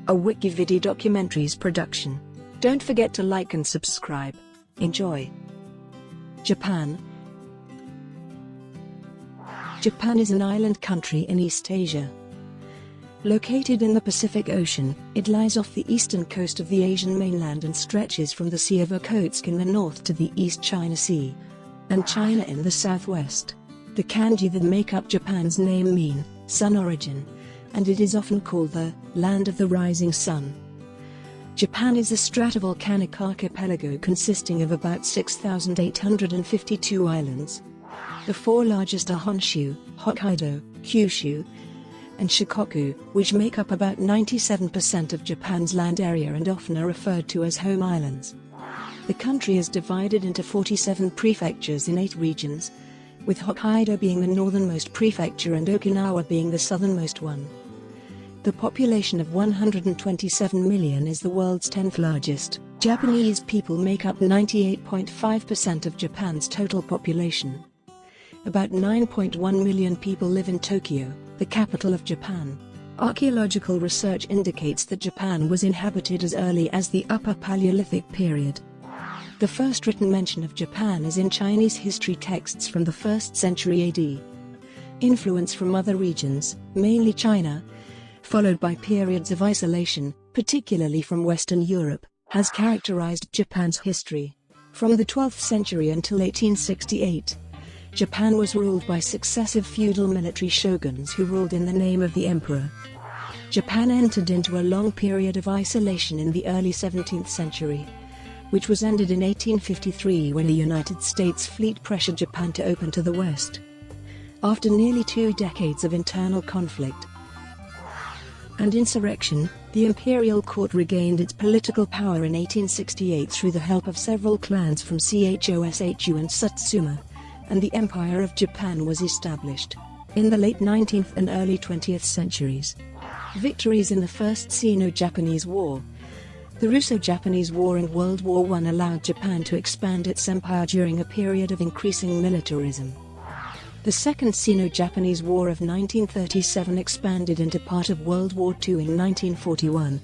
a WikiVidi documentaries production. Don't forget to like and subscribe. Enjoy. Japan. Japan is an island country in East Asia. Located in the Pacific Ocean, it lies off the eastern coast of the Asian mainland and stretches from the Sea of Okhotsk in the north to the East China Sea, and China in the southwest. The kanji that make up Japan's name mean sun origin, and it is often called the land of the rising sun. Japan is a stratovolcanic archipelago consisting of about 6,852 islands. The four largest are Honshu, Hokkaido, Kyushu, and Shikoku, which make up about 97% of Japan's land area and often are referred to as home islands. The country is divided into 47 prefectures in 8 regions, with Hokkaido being the northernmost prefecture and Okinawa being the southernmost one. The population of 127 million is the world's 10th largest. Japanese people make up 98.5% of Japan's total population. About 9.1 million people live in Tokyo, the capital of Japan. Archaeological research indicates that Japan was inhabited as early as the Upper Paleolithic period. The first written mention of Japan is in Chinese history texts from the 1st century AD. Influence from other regions, mainly China, followed by periods of isolation, particularly from Western Europe, has characterized Japan's history. From the 12th century until 1868, Japan was ruled by successive feudal military shoguns who ruled in the name of the emperor. Japan entered into a long period of isolation in the early 17th century, which was ended in 1853 when a United States fleet pressured Japan to open to the West. After nearly 2 decades of internal conflict and insurrection, the imperial court regained its political power in 1868 through the help of several clans from Choshu and Satsuma, and the Empire of Japan was established. In the late 19th and early 20th centuries, victories in the First Sino-Japanese War, the Russo-Japanese War and World War I allowed Japan to expand its empire during a period of increasing militarism. The Second Sino-Japanese War of 1937 expanded into part of World War II in 1941,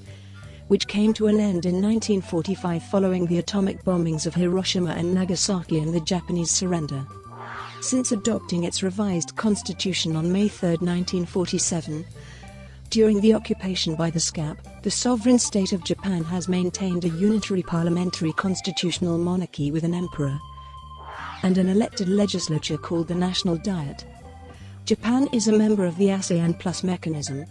which came to an end in 1945 following the atomic bombings of Hiroshima and Nagasaki and the Japanese surrender. Since adopting its revised constitution on May 3, 1947, during the occupation by the SCAP, the sovereign state of Japan has maintained a unitary parliamentary constitutional monarchy with an emperor and an elected legislature called the National Diet. Japan is a member of the ASEAN Plus mechanism,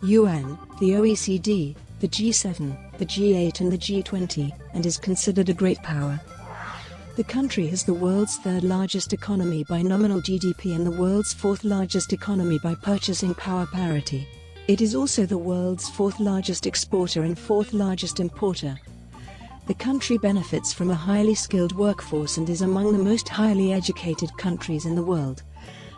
UN, the OECD, the G7, the G8 and the G20, and is considered a great power. The country has the world's 3rd largest economy by nominal GDP and the world's 4th largest economy by purchasing power parity. It is also the world's 4th largest exporter and 4th largest importer. The country benefits from a highly skilled workforce and is among the most highly educated countries in the world,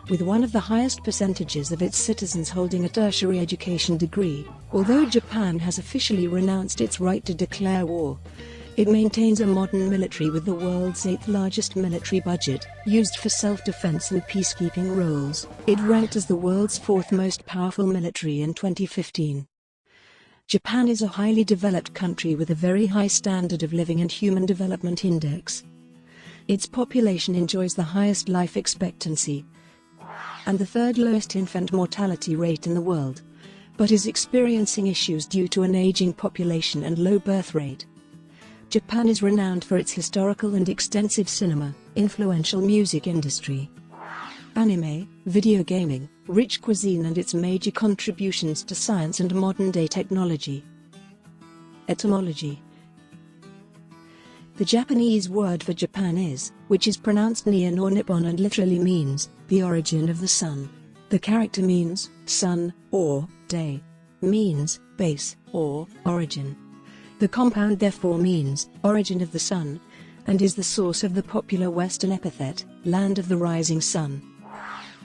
with one of the highest percentages of its citizens holding a tertiary education degree. Although Japan has officially renounced its right to declare war, it maintains a modern military with the world's 8th largest military budget, used for self-defense and peacekeeping roles. It ranked as the world's 4th most powerful military in 2015. Japan is a highly developed country with a very high standard of living and Human Development Index. Its population enjoys the highest life expectancy and the 3rd lowest infant mortality rate in the world, but is experiencing issues due to an aging population and low birth rate. Japan is renowned for its historical and extensive cinema, influential music industry, anime, video gaming, rich cuisine and its major contributions to science and modern-day technology. Etymology. The Japanese word for Japan is, which is pronounced Nihon or Nippon and literally means, the origin of the sun. The character means, sun, or, day, means, base, or, origin. The compound therefore means, origin of the sun, and is the source of the popular Western epithet, land of the rising sun.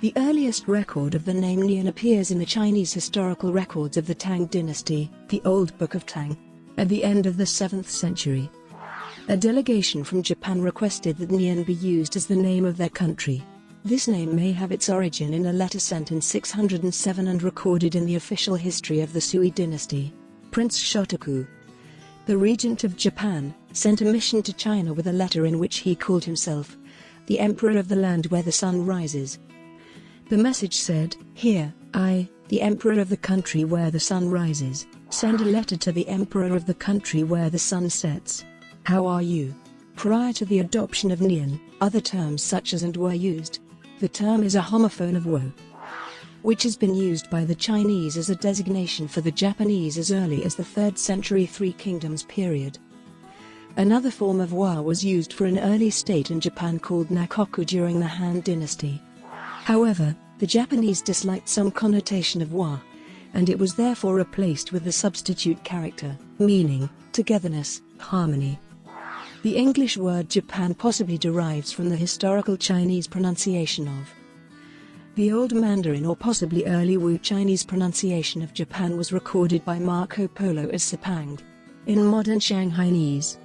The earliest record of the name Nihon appears in the Chinese historical records of the Tang dynasty, the Old Book of Tang, at the end of the 7th century. A delegation from Japan requested that Nihon be used as the name of their country. This name may have its origin in a letter sent in 607 and recorded in the official history of the Sui dynasty. Prince Shotoku, the regent of Japan, sent a mission to China with a letter in which he called himself the Emperor of the land where the sun rises. The message said, "Here, I, the Emperor of the country where the sun rises, send a letter to the Emperor of the country where the sun sets. How are you?" Prior to the adoption of Nian, other terms such as and were used. The term is a homophone of wo, which has been used by the Chinese as a designation for the Japanese as early as the 3rd century Three Kingdoms period. Another form of wa was used for an early state in Japan called Nakoku during the Han dynasty. However, the Japanese disliked some connotation of wa, and it was therefore replaced with the substitute character, meaning togetherness, harmony. The English word Japan possibly derives from the historical Chinese pronunciation of the Old Mandarin, or possibly early Wu. Chinese pronunciation of Japan was recorded by Marco Polo as Sepang. In modern Shanghainese,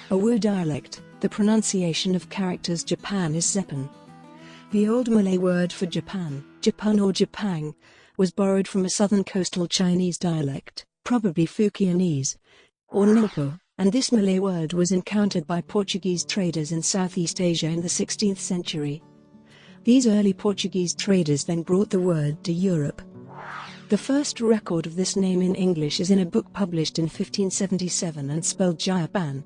a Wu dialect, the pronunciation of characters Japan is Zepan. The Old Malay word for Japan, Japan or Japang, was borrowed from a southern coastal Chinese dialect, probably Fukienese, or Ningpo, and this Malay word was encountered by Portuguese traders in Southeast Asia in the 16th century. These early Portuguese traders then brought the word to Europe. The first record of this name in English is in a book published in 1577 and spelled Japan,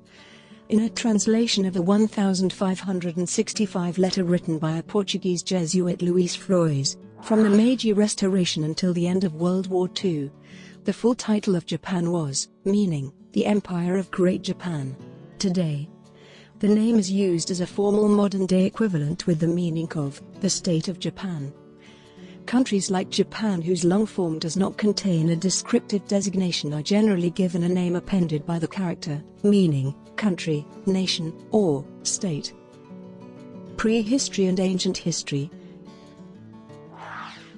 in a translation of a 1565 letter written by a Portuguese Jesuit Luís Frois. From the Meiji Restoration until the end of World War II, the full title of Japan was, meaning, the Empire of Great Japan. Today, the name is used as a formal modern-day equivalent with the meaning of the State of Japan. Countries like Japan whose long form does not contain a descriptive designation are generally given a name appended by the character, meaning country, nation, or state. Prehistory and ancient history.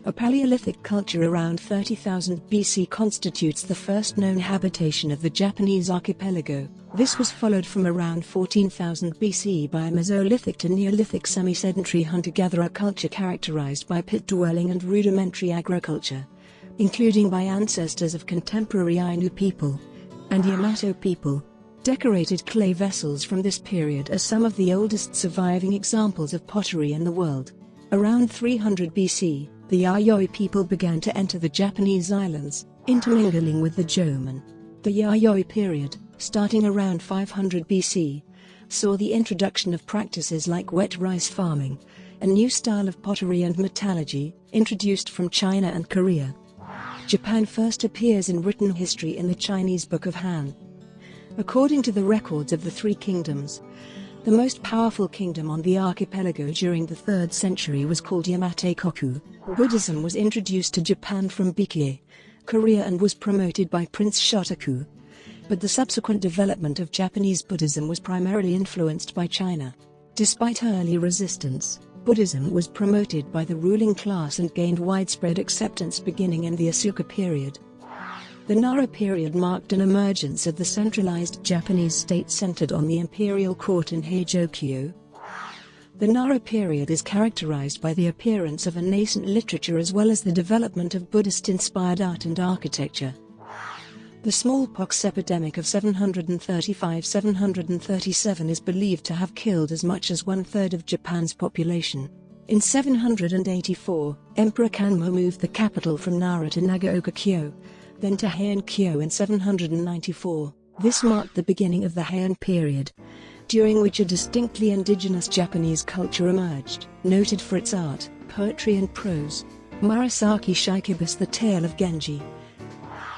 A Paleolithic culture around 30,000 BC constitutes the first known habitation of the Japanese archipelago. This was followed from around 14,000 BC by a Mesolithic to Neolithic semi-sedentary hunter-gatherer culture characterized by pit dwelling and rudimentary agriculture, including by ancestors of contemporary Ainu people and Yamato people. Decorated clay vessels from this period are some of the oldest surviving examples of pottery in the world. Around 300 BC, the Yayoi people began to enter the Japanese islands, intermingling with the Jomon. The Yayoi period, starting around 500 BC, saw the introduction of practices like wet rice farming, a new style of pottery and metallurgy, introduced from China and Korea. Japan first appears in written history in the Chinese Book of Han. According to the records of the Three Kingdoms, the most powerful kingdom on the archipelago during the 3rd century was called Yamate-koku. Buddhism was introduced to Japan from Bikie, Korea, and was promoted by Prince Shotoku. But the subsequent development of Japanese Buddhism was primarily influenced by China. Despite early resistance, Buddhism was promoted by the ruling class and gained widespread acceptance beginning in the Asuka period. The Nara period marked an emergence of the centralized Japanese state centered on the imperial court in Heijokyo. The Nara period is characterized by the appearance of a nascent literature as well as the development of Buddhist-inspired art and architecture. The smallpox epidemic of 735–737 is believed to have killed as much as 1/3 of Japan's population. In 784, Emperor Kanmo moved the capital from Nara to Nagaoka-kyo, then to Heian-kyo in 794. This marked the beginning of the Heian period, during which a distinctly indigenous Japanese culture emerged, noted for its art, poetry and prose. Murasaki Shikibu's The Tale of Genji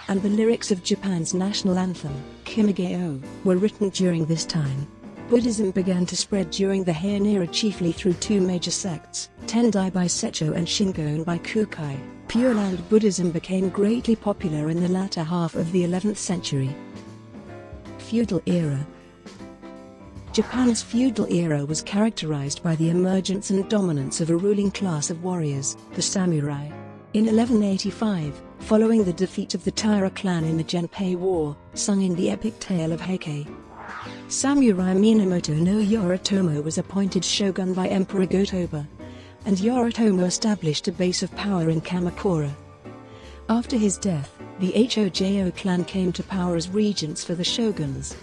and the lyrics of Japan's national anthem, Kimage-o, were written during this time. Buddhism began to spread during the Heian era chiefly through two major sects, Tendai by Secho and Shingon by Kukai. Pure Land Buddhism became greatly popular in the latter half of the 11th century. Feudal era. Japan's feudal era was characterized by the emergence and dominance of a ruling class of warriors, the samurai. In 1185, following the defeat of the Taira clan in the Genpei War, sung in the epic tale of Heike, Samurai Minamoto no Yoritomo was appointed shogun by Emperor Go-Toba, and Yoritomo established a base of power in Kamakura. After his death, The Hojo clan came to power as regents for the shoguns.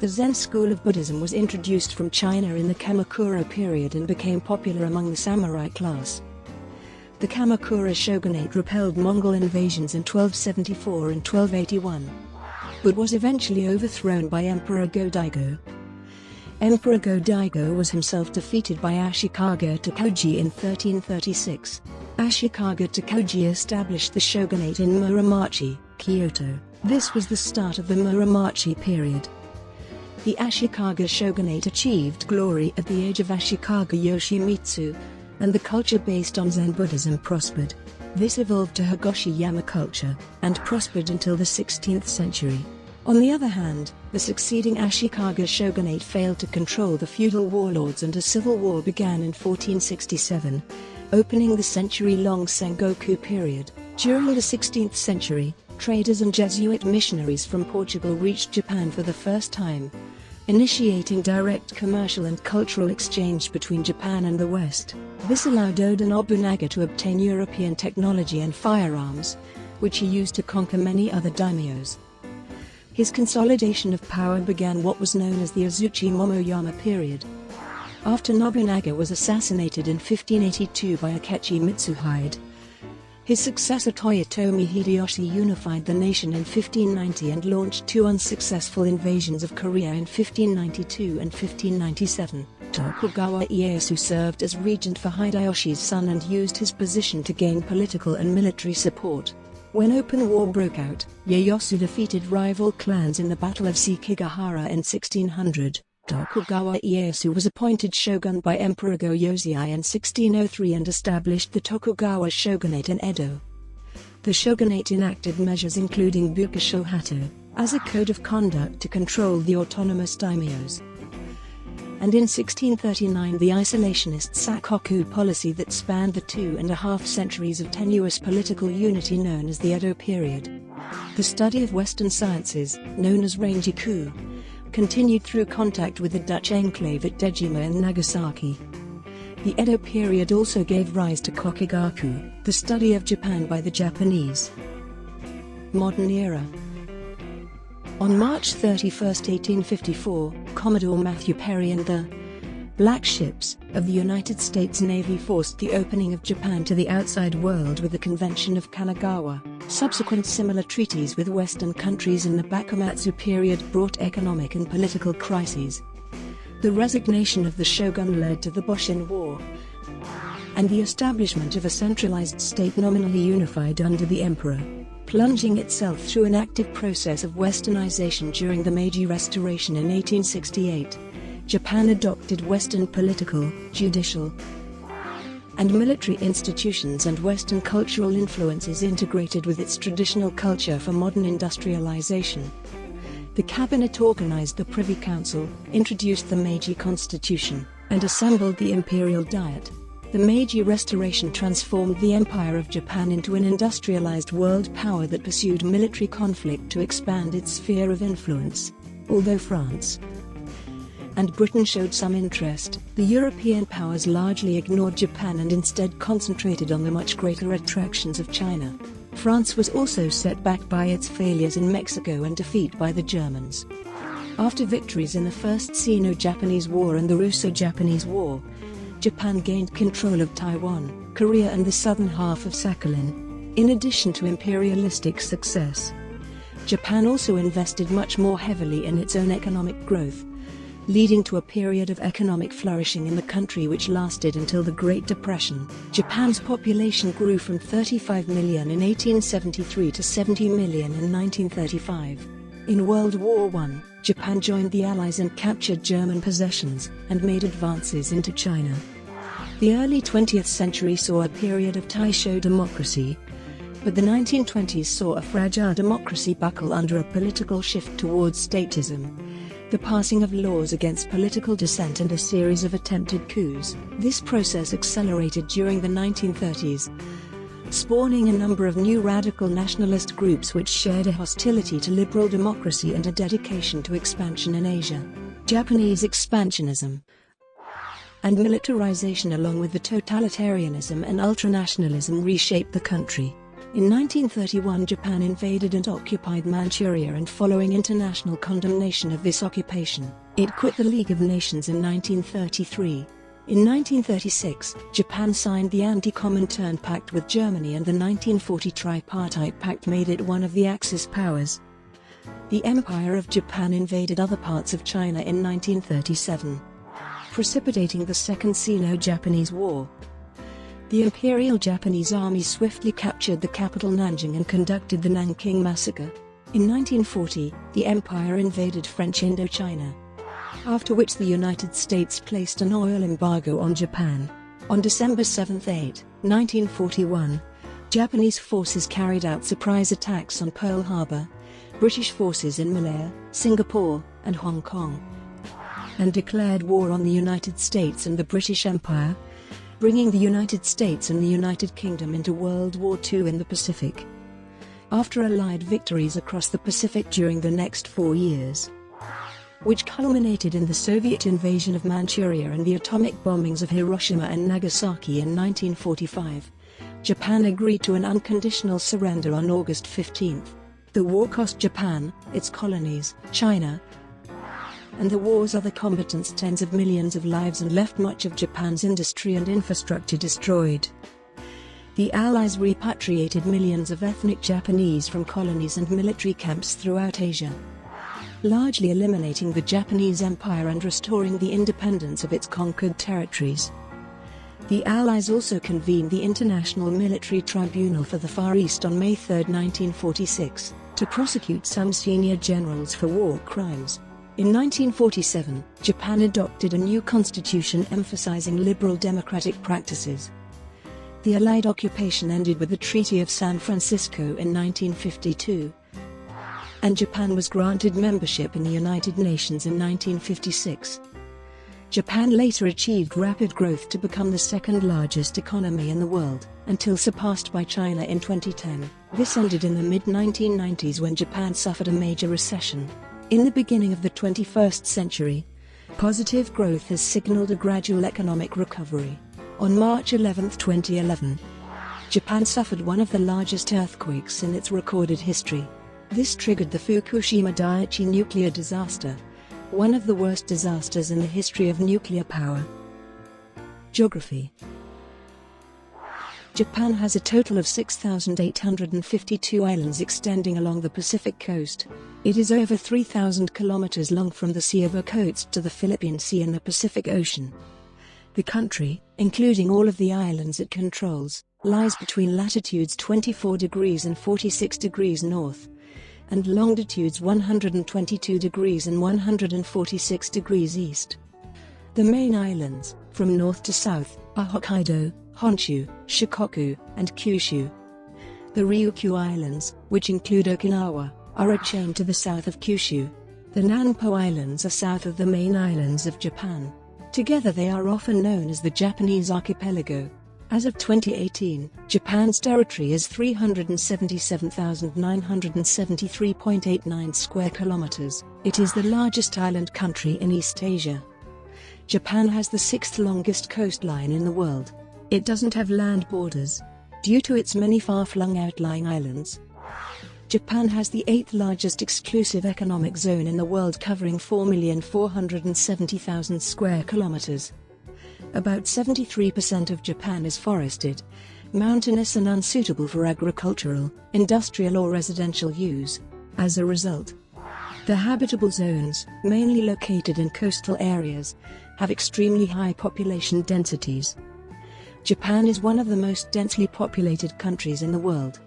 The Zen school of Buddhism was introduced from China in the Kamakura period and became popular among the samurai class. The Kamakura shogunate repelled Mongol invasions in 1274 and 1281, but was eventually overthrown by Emperor Go-Daigo. Emperor Go-Daigo was himself defeated by Ashikaga Tokoji in 1336. Ashikaga Tokoji established the shogunate in Muromachi, Kyoto. This was the start of the Muromachi period. The Ashikaga shogunate achieved glory at the age of Ashikaga Yoshimitsu, and the culture based on Zen Buddhism prospered. This evolved to Higoshi-yama culture, and prospered until the 16th century. On the other hand, the succeeding Ashikaga shogunate failed to control the feudal warlords and a civil war began in 1467, opening the century-long Sengoku period. During the 16th century, traders and Jesuit missionaries from Portugal reached Japan for the first time, initiating direct commercial and cultural exchange between Japan and the West. This allowed Oda Nobunaga to obtain European technology and firearms, which he used to conquer many other daimyos. His consolidation of power began what was known as the Azuchi Momoyama period. After Nobunaga was assassinated in 1582 by Akechi Mitsuhide, his successor Toyotomi Hideyoshi unified the nation in 1590 and launched two unsuccessful invasions of Korea in 1592 and 1597. Tokugawa Ieyasu served as regent for Hideyoshi's son and used his position to gain political and military support. When open war broke out, Ieyasu defeated rival clans in the Battle of Sekigahara in 1600. Tokugawa Ieyasu was appointed shogun by Emperor Go-Yozei in 1603 and established the Tokugawa shogunate in Edo. The shogunate enacted measures including Bukashohato, as a code of conduct to control the autonomous daimyos, and in 1639 the isolationist Sakoku policy that spanned the 2.5 centuries of tenuous political unity known as the Edo period. The study of Western sciences, known as Rangiku, continued through contact with the Dutch enclave at Dejima and Nagasaki. The Edo period also gave rise to Kokigaku, the study of Japan by the Japanese. Modern era. On March 31, 1854, Commodore Matthew Perry and the Black Ships of the United States Navy forced the opening of Japan to the outside world with the Convention of Kanagawa. Subsequent similar treaties with Western countries in the Bakumatsu period brought economic and political crises. The resignation of the shogun led to the Boshin War, and the establishment of a centralized state nominally unified under the emperor, plunging itself through an active process of westernization during the Meiji Restoration in 1868. Japan adopted Western political, judicial, and military institutions and Western cultural influences integrated with its traditional culture for modern industrialization. The cabinet organized the Privy Council, introduced the Meiji Constitution, and assembled the Imperial Diet. The Meiji Restoration transformed the Empire of Japan into an industrialized world power that pursued military conflict to expand its sphere of influence. Although France and Britain showed some interest, the European powers largely ignored Japan and instead concentrated on the much greater attractions of China. France was also set back by its failures in Mexico and defeat by the Germans. After victories in the First Sino-Japanese War and the Russo-Japanese War, Japan gained control of Taiwan, Korea and the southern half of Sakhalin. In addition to imperialistic success, Japan also invested much more heavily in its own economic growth, leading to a period of economic flourishing in the country which lasted until the Great Depression. Japan's population grew from 35 million in 1873 to 70 million in 1935. In World War I, Japan joined the Allies and captured German possessions, and made advances into China. The early 20th century saw a period of Taisho democracy, but the 1920s saw a fragile democracy buckle under a political shift towards statism, the passing of laws against political dissent and a series of attempted coups. This process accelerated during the 1930s, spawning a number of new radical nationalist groups which shared a hostility to liberal democracy and a dedication to expansion in Asia. Japanese expansionism and militarization along with the totalitarianism and ultranationalism reshaped the country. In 1931, Japan invaded and occupied Manchuria, and following international condemnation of this occupation, it quit the League of Nations in 1933. In 1936, Japan signed the Anti-Comintern Pact with Germany, and the 1940 Tripartite Pact made it one of the Axis powers. The Empire of Japan invaded other parts of China in 1937, precipitating the Second Sino-Japanese War. The Imperial Japanese Army swiftly captured the capital Nanjing and conducted the Nanking Massacre. In 1940, the Empire invaded French Indochina, after which the United States placed an oil embargo on Japan. On December 7–8, 1941, Japanese forces carried out surprise attacks on Pearl Harbor, British forces in Malaya, Singapore, and Hong Kong, and declared war on the United States and the British Empire, bringing the United States and the United Kingdom into World War II in the Pacific. After Allied victories across the Pacific during the next 4 years, which culminated in the Soviet invasion of Manchuria and the atomic bombings of Hiroshima and Nagasaki in 1945, Japan agreed to an unconditional surrender on August 15. The war cost Japan, its colonies, China, and the war's other combatants tens of millions of lives and left much of Japan's industry and infrastructure destroyed. The Allies repatriated millions of ethnic Japanese from colonies and military camps throughout Asia, largely eliminating the Japanese Empire and restoring the independence of its conquered territories. The Allies also convened the International Military Tribunal for the Far East on May 3, 1946, to prosecute some senior generals for war crimes. In 1947, Japan adopted a new constitution emphasizing liberal democratic practices. The Allied occupation ended with the Treaty of San Francisco in 1952, and Japan was granted membership in the United Nations in 1956. Japan later achieved rapid growth to become the second largest economy in the world, until surpassed by China in 2010. This ended in the mid-1990s when Japan suffered a major recession. In the beginning of the 21st century, positive growth has signaled a gradual economic recovery. On March 11, 2011, Japan suffered one of the largest earthquakes in its recorded history. This triggered the Fukushima Daiichi nuclear disaster, one of the worst disasters in the history of nuclear power. Geography. Japan has a total of 6,852 islands extending along the Pacific coast. It is over 3,000 kilometers long from the Sea of Okhotsk to the Philippine Sea in the Pacific Ocean. The country, including all of the islands it controls, lies between latitudes 24 degrees and 46 degrees north, and longitudes 122 degrees and 146 degrees east. The main islands, from north to south, are Hokkaido, Honshu, Shikoku, and Kyushu. The Ryukyu Islands, which include Okinawa, are a chain to the south of Kyushu. The Nanpo Islands are south of the main islands of Japan. Together they are often known as the Japanese archipelago. As of 2018, Japan's territory is 377,973.89 square kilometers. It is the largest island country in East Asia. Japan has the sixth longest coastline in the world. It doesn't have land borders, due to its many far-flung outlying islands. Japan has the eighth largest exclusive economic zone in the world, covering 4,470,000 square kilometers. About 73% of Japan is forested, mountainous and unsuitable for agricultural, industrial or residential use. As a result, the habitable zones, mainly located in coastal areas, have extremely high population densities. Japan is one of the most densely populated countries in the world.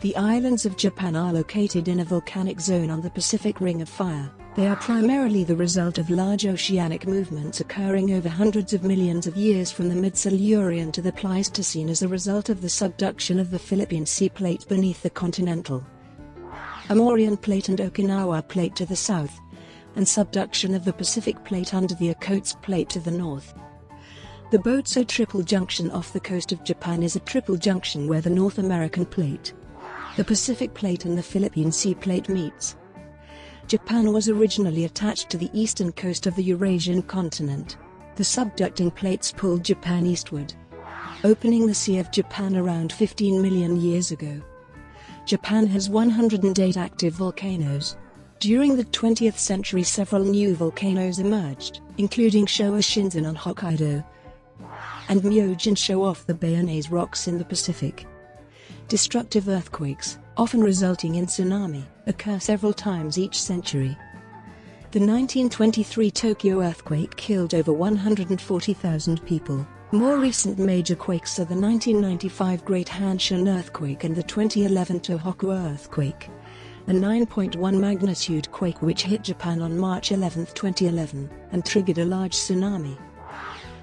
The islands of Japan are located in a volcanic zone on the Pacific Ring of Fire. They are primarily the result of large oceanic movements occurring over hundreds of millions of years from the Mid-Silurian to the Pleistocene as a result of the subduction of the Philippine Sea Plate beneath the continental Amurian Plate and Okinawa Plate to the south, and subduction of the Pacific Plate under the Okhotsk Plate to the north. The Botso Triple Junction off the coast of Japan is a triple junction where the North American Plate, the Pacific Plate and the Philippine Sea Plate meets. Japan was originally attached to the eastern coast of the Eurasian continent. The subducting plates pulled Japan eastward. opening the Sea of Japan around 15 million years ago. Japan has 108 active volcanoes. During the 20th century, several new volcanoes emerged, including Showa Shinzen on Hokkaido and Myojin Sho off the Bayonnaise Rocks in the Pacific. Destructive earthquakes, often resulting in tsunami, occur several times each century. The 1923 Tokyo earthquake killed over 140,000 people. More recent major quakes are the 1995 Great Hanshin earthquake and the 2011 Tohoku earthquake, a 9.1 magnitude quake which hit Japan on March 11, 2011, and triggered a large tsunami.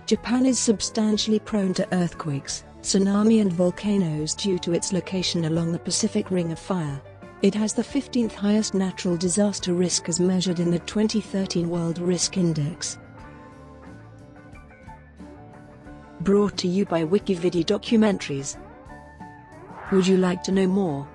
Japan is substantially prone to earthquakes, tsunami and volcanoes due to its location along the Pacific Ring of Fire. It has the 15th highest natural disaster risk as measured in the 2013 World Risk Index. Brought to you by WikiVidi Documentaries. Would you like to know more?